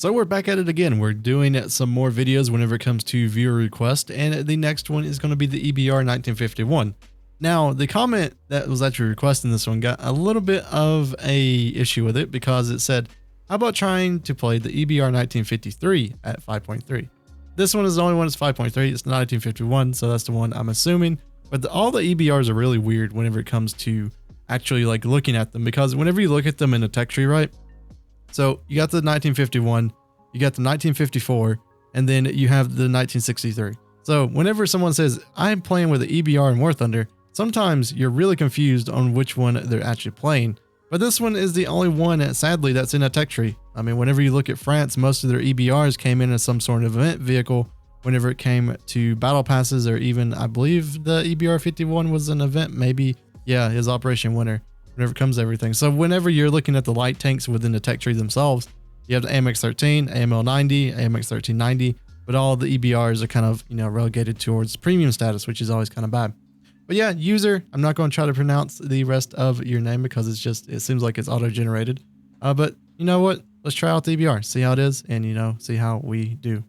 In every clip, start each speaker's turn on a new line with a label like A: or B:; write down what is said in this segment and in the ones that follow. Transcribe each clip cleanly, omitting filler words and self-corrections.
A: So we're back at it again. We're doing some more videos whenever it comes to viewer request, and the next one is going to be the EBR 1951. Now, the comment that was actually requesting this one got a little bit of a issue with it because it said, how about trying to play the EBR 1953 at 5.3? This one is the only one that's 5.3. It's the 1951, so that's the one I'm assuming. But all the EBRs are really weird whenever it comes to actually like looking at them, because whenever you look at them in a tech tree, right? So you got the 1951, you got the 1954, and then you have the 1963. So whenever someone says, I'm playing with the EBR and War Thunder, sometimes you're really confused on which one they're actually playing. But this one is the only one, sadly, that's in a tech tree. I mean, whenever you look at France, most of their EBRs came in as some sort of event vehicle whenever it came to battle passes, or even, I believe the EBR 51 was an event, maybe, yeah, his Operation Winter. Whenever it comes to everything. So whenever you're looking at the light tanks within the tech tree themselves, you have the AMX-13, AML-90, AMX-1390, but all the EBRs are kind of, relegated towards premium status, which is always kind of bad. But yeah, user, I'm not going to try to pronounce the rest of your name because it seems like it's auto-generated. But you know what? Let's try out the EBR, see how it is, and see how we do.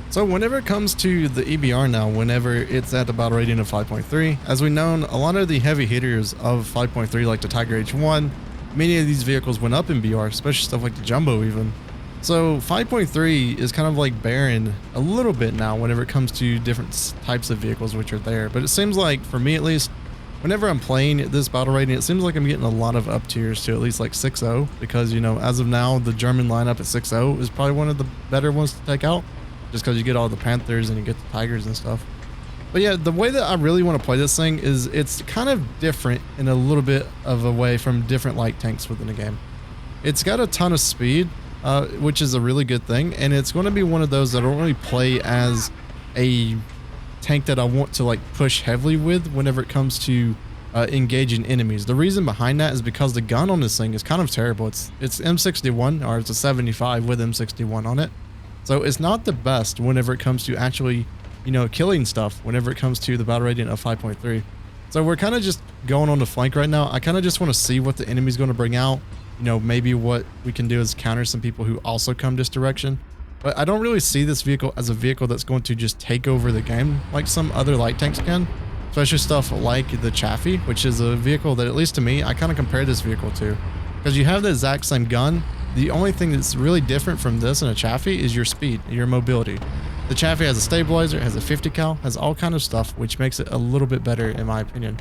A: So whenever it comes to the EBR now, whenever it's at the battle rating of 5.3, as we know, a lot of the heavy hitters of 5.3, like the Tiger H1, many of these vehicles went up in BR, especially stuff like the Jumbo even. So 5.3 is kind of like barren a little bit now whenever it comes to different types of vehicles which are there. But it seems like, for me at least, whenever I'm playing this battle rating, it seems like I'm getting a lot of up tiers to at least like 6.0, because, as of now, the German lineup at 6.0 is probably one of the better ones to take out. Just because you get all the Panthers and you get the Tigers and stuff. But yeah, the way that I really want to play this thing is it's kind of different in a little bit of a way from different light tanks within the game. It's got a ton of speed, which is a really good thing, and it's going to be one of those that I don't really play as a tank that I want to like push heavily with whenever it comes to engaging enemies. The reason behind that is because the gun on this thing is kind of terrible. It's M61, or it's a 75 with M61 on it. So it's not the best whenever it comes to actually, killing stuff whenever it comes to the battle rating of 5.3. So we're kind of just going on the flank right now. I kind of just want to see what the enemy's going to bring out. Maybe what we can do is counter some people who also come this direction. But I don't really see this vehicle as a vehicle that's going to just take over the game like some other light tanks can. Especially stuff like the Chaffee, which is a vehicle that, at least to me, I kind of compare this vehicle to. Because you have the exact same gun. The only thing that's really different from this and a Chaffee is your speed, your mobility. The Chaffee has a stabilizer, has a 50 cal, has all kind of stuff, which makes it a little bit better in my opinion.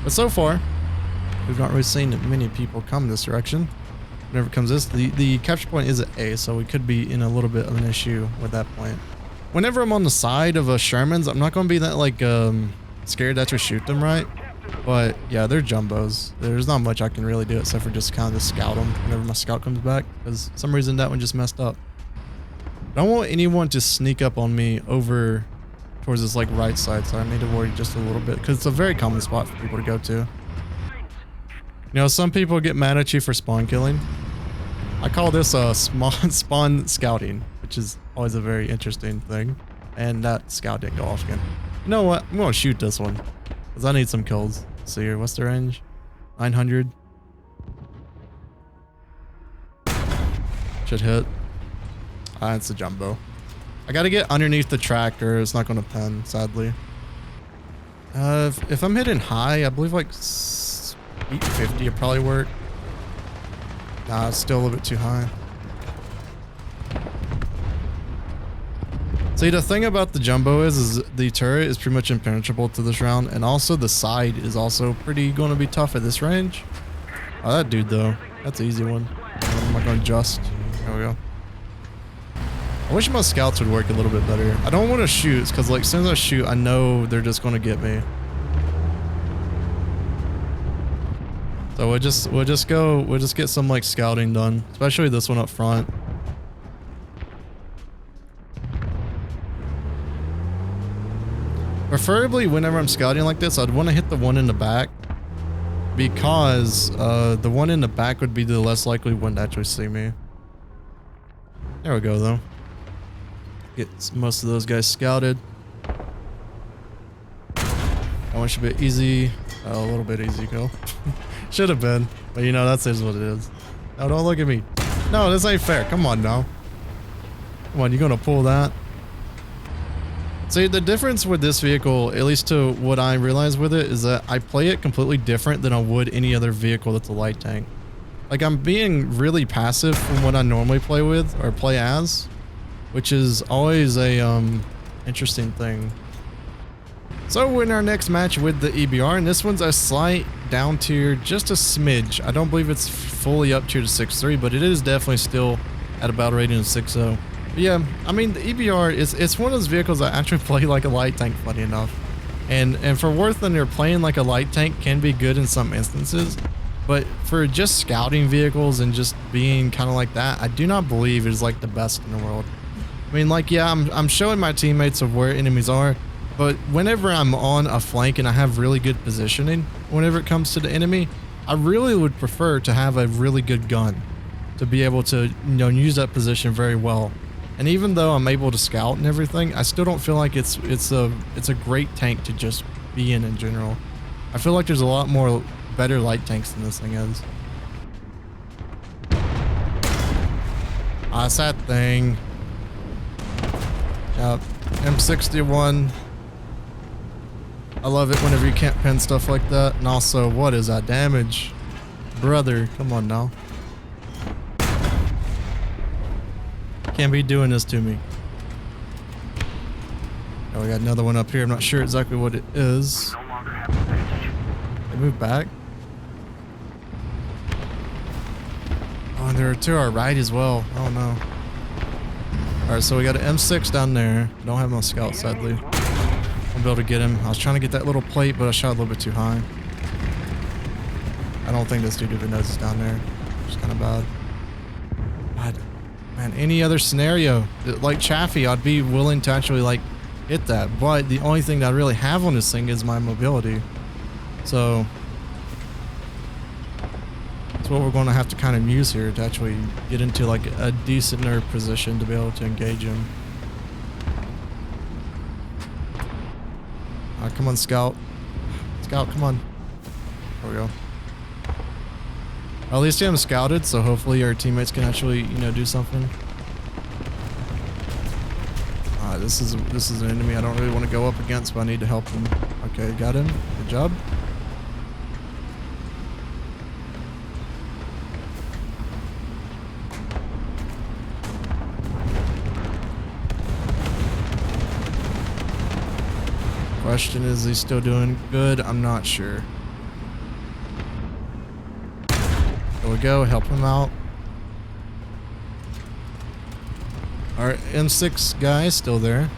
A: But so far, we've not really seen many people come this direction. Whenever it comes this, the capture point is at A, so we could be in a little bit of an issue with that point. Whenever I'm on the side of a Sherman's, I'm not going to be that like scared to actually shoot them, right? But yeah, they're jumbos. There's not much I can really do except for just kind of just scout them whenever my scout comes back, because for some reason that one just messed up. I don't want anyone to sneak up on me over towards this like right side, so I need to worry just a little bit, because it's a very common spot for people to go to. Some people get mad at you for spawn killing. I call this spawn scouting, which is always a very interesting thing. And that scout didn't go off again. You know what? I'm going to shoot this one, because I need some kills. Let's see here. What's the range? 900. Should hit. It's a jumbo. I got to get underneath the track or it's not going to pen, sadly. If I'm hitting high, I believe like 850 would probably work. Nah, it's still a little bit too high. See, the thing about the jumbo is the turret is pretty much impenetrable to this round, and also the side is also pretty going to be tough at this range. Oh, that dude though, that's an easy one. I'm not going to adjust. There we go. I wish my scouts would work a little bit better. I don't want to shoot, because like as soon as I shoot, I know they're just going to get me. So we'll just get some like scouting done, especially this one up front. Preferably whenever I'm scouting like this, I'd want to hit the one in the back, because the one in the back would be the less likely one to actually see me. There we go though. Get most of those guys scouted. That one should be easy. A little bit easy kill. Should have been, but that's what it is. No, don't look at me. No, this ain't fair. Come on now. Come on, you gonna pull that? See, the difference with this vehicle, at least to what I realize with it, is that I play it completely different than I would any other vehicle that's a light tank. Like, I'm being really passive from what I normally play with or play as, which is always a interesting thing. So we're in our next match with the EBR, and this one's a slight down tier, just a smidge. I don't believe it's fully up tier to 6.3, but it is definitely still at a battle rating of 6.0. But yeah, I mean, the EBR it's one of those vehicles that actually play like a light tank, funny enough. And for worth than you're playing like a light tank can be good in some instances, but for just scouting vehicles and just being kind of like that, I do not believe it is like the best in the world. I mean, like, yeah, I'm showing my teammates of where enemies are, but whenever I'm on a flank and I have really good positioning, whenever it comes to the enemy, I really would prefer to have a really good gun to be able to, you know, use that position very well. And even though I'm able to scout and everything, I still don't feel like it's a great tank to just be in general. I feel like there's a lot more better light tanks than this thing is. Ah, it's that thing. Yep, M61. I love it whenever you can't pin stuff like that. And also, what is that damage? Brother, come on now. Can't be doing this to me. Oh, we got another one up here. I'm not sure exactly what it is. They move back. Oh, and there are two to our right as well. Oh no. Alright, so we got an M6 down there. Don't have my scout, sadly. I'll be able to get him. I was trying to get that little plate, but I shot a little bit too high. I don't think this dude even knows it's down there. It's kind of bad. God. Man, any other scenario, like Chaffee, I'd be willing to actually like hit that, but the only thing that I really have on this thing is my mobility. So that's what we're going to have to kind of use here to actually get into like a decenter position to be able to engage him. Come on, Scout. Scout, come on. There we go. At least I'm scouted, so hopefully our teammates can actually, you know, do something. This is an enemy I don't really want to go up against, but I need to help him. Okay, got him. Good job. Question is he still doing good? I'm not sure. There we go, help him out. Our M6 guy is still there.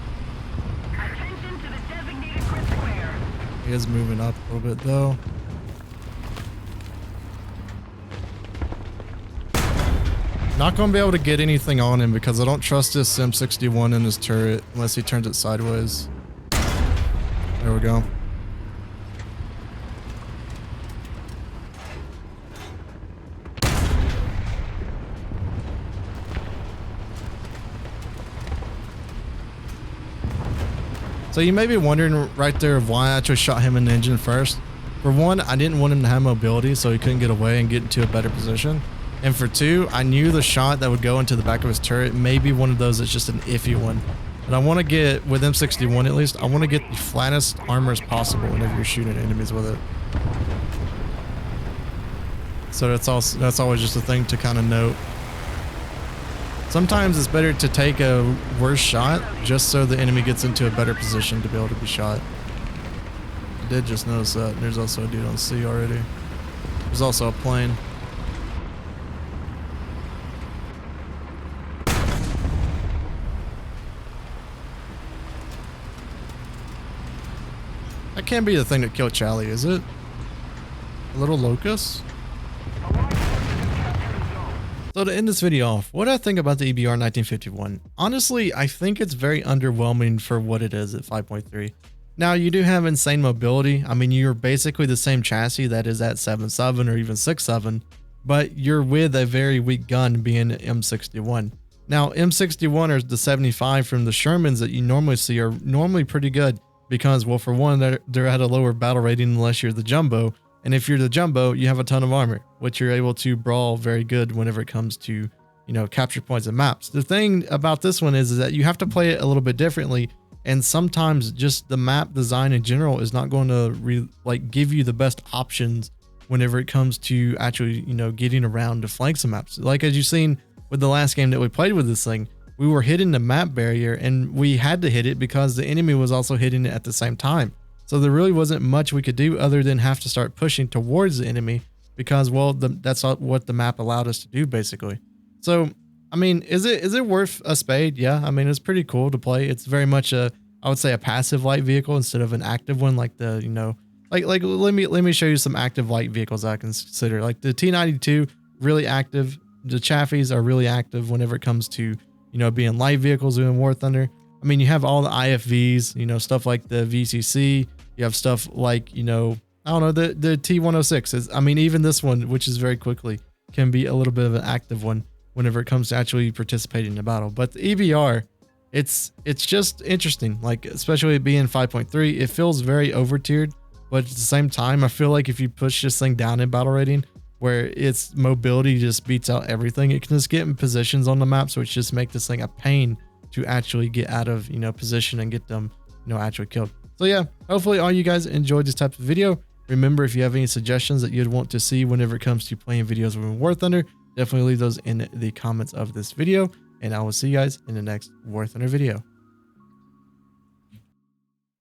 A: He is moving up a little bit though. Not going to be able to get anything on him because I don't trust this M61 in his turret unless he turns it sideways. There we go. So you may be wondering right there of why I actually shot him in the engine first. For one, I didn't want him to have mobility so he couldn't get away and get into a better position. And for two, I knew the shot that would go into the back of his turret may be one of those that's just an iffy one. And I want to get, with M61 at least, I want to get the flattest armor as possible whenever you're shooting enemies with it. So that's always just a thing to kind of note. Sometimes it's better to take a worse shot just so the enemy gets into a better position to be able to be shot. I did just notice that. There's also a dude on C already. There's also a plane. That can't be the thing that killed Charlie, is it? A little locust? So to end this video off, what do I think about the EBR 1951? Honestly, I think it's very underwhelming for what it is at 5.3. Now, you do have insane mobility. I mean, you're basically the same chassis that is at 7.7 or even 6.7, but you're with a very weak gun being M61. Now, M61 or the 75 from the Shermans that you normally see are normally pretty good because, well, for one, they're at a lower battle rating unless you're the Jumbo. And if you're the Jumbo, you have a ton of armor, which you're able to brawl very good whenever it comes to you know, capture points and maps. The thing about this one is that you have to play it a little bit differently. And sometimes just the map design in general is not going to give you the best options whenever it comes to actually, you know, getting around to flanks and maps. Like as you've seen with the last game that we played with this thing, we were hitting the map barrier and we had to hit it because the enemy was also hitting it at the same time. So there really wasn't much we could do other than have to start pushing towards the enemy because, well, that's what the map allowed us to do basically. So, I mean, is it worth a spade? Yeah, I mean, it's pretty cool to play. It's very much I would say a passive light vehicle instead of an active one, like the, you know, like let me show you some active light vehicles I consider. Like the T92, really active. The Chaffies are really active whenever it comes to, you know, being light vehicles in War Thunder. I mean, you have all the IFVs, you know, stuff like the VCC. You have stuff like, you know, I don't know, the T106 is, I mean, even this one, which is very quickly, can be a little bit of an active one whenever it comes to actually participating in a battle. But the EBR, it's just interesting, like especially it being 5.3, it feels very over tiered, but at the same time, I feel like if you push this thing down in battle rating, where its mobility just beats out everything, it can just get in positions on the map, so it's just make this thing a pain to actually get out of, you know, position and get them, you know, actually killed. So yeah, hopefully all you guys enjoyed this type of video. Remember, if you have any suggestions that you'd want to see whenever it comes to playing videos with War Thunder, definitely leave those in the comments of this video, and I will see you guys in the next War Thunder video.